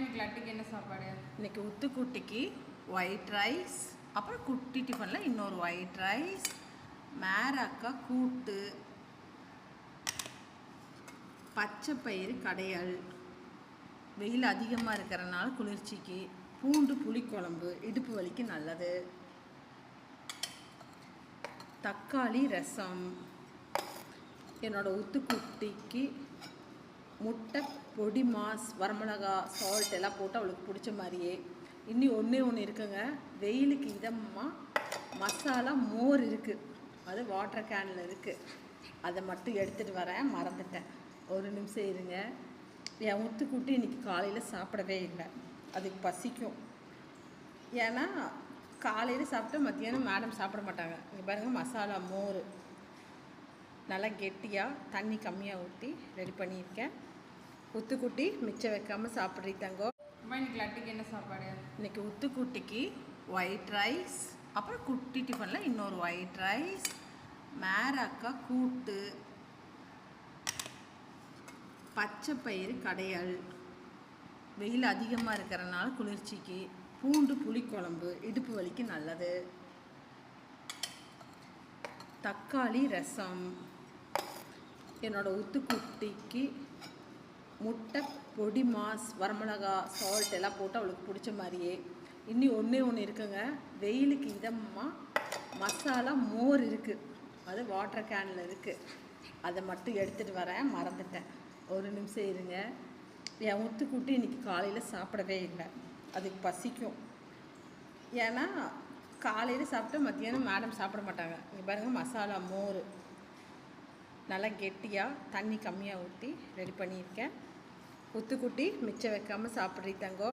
இன்னைக்கு லட்டுக்கு என்ன சாப்பாடு? இன்னைக்கு உத்துக்குட்டிக்கு ஒயிட் ரைஸ், அப்புறம் குட்டி டிஃபனில் இன்னொரு ஒயிட் ரைஸ், மேராக்கா கூட்டு, பச்சை பயிறு கடையல், வெயில் அதிகமாக இருக்கிறனால குளிர்ச்சிக்கு, பூண்டு புளிக்குழம்பு இடுப்பு வலிக்கு நல்லது, தக்காளி ரசம், என்னோடய உத்துக்குட்டிக்கு முட்டை பொடி மாஸ், வரமிளகா, சால்ட் எல்லாம் போட்டு அவளுக்கு பிடிச்ச மாதிரியே. இன்னும் ஒன்று இருக்குங்க, வெயிலுக்கு இதமாக மசாலா மோர் இருக்குது, அது வாட்டர் கேனில் இருக்குது, அதை மட்டும் எடுத்துகிட்டு வரேன், மறந்துட்டேன். ஒரு நிமிஷம் இருங்க. என் முத்துக்குட்டி இன்றைக்கி காலையில் சாப்பிடவே இல்லை, அதுக்கு பசிக்கும். ஏன்னா காலையில் சாப்பிட்டா மத்தியானம் மேடம் சாப்பிட மாட்டாங்க. இங்கே பாருங்கள், மசாலா மோர் நல்லா கெட்டியாக தண்ணி கம்மியாக ஊற்றி ரெடி பண்ணியிருக்கேன். உத்துக்குட்டி மிச்சம் வைக்காமல் சாப்பிட்றீங்க. இன்னைக்கு லட்டுக்கு என்ன சாப்பாடு? இன்றைக்கி உத்துக்குட்டிக்கு ஒயிட் ரைஸ், அப்புறம் குட்டி டிஃபனில் இன்னொரு ஒயிட் ரைஸ், மேராக்கா கூட்டு, பச்சை பயிறு கடையல், வெயில் அதிகமாக இருக்கிறனால குளிர்ச்சிக்கு, பூண்டு புளிக்குழம்பு இடுப்பு வலிக்கு நல்லது, தக்காளி ரசம், என்னோடய உத்துக்குட்டிக்கு முட்டை பொடி மாஸ், வரமிளகா, சால்ட் எல்லாம் போட்டு அவளுக்கு பிடிச்ச மாதிரியே. இன்னும் ஒன்று இருக்குங்க, வெயிலுக்கு இதமாக மசாலா மோர் இருக்குது, அது வாட்டர் கேனில் இருக்குது, அதை மட்டும் எடுத்துகிட்டு வரேன், மறந்துட்டேன். ஒரு நிமிஷம் இருங்க. என் முத்துக்குட்டி இன்றைக்கி காலையில் சாப்பிடவே இல்லை, அதுக்கு பசிக்கும். ஏன்னா காலையில் சாப்பிட்டா மத்தியானம் மேடம் சாப்பிட மாட்டாங்க. இங்கே பாருங்கள், மசாலா மோர் நல்லா கெட்டியாக தண்ணி கம்மியாக ஊற்றி ரெடி பண்ணியிருக்கேன். உத்துக்குட்டி மிச்சம் வைக்காமல் சாப்பிட்றீங்க.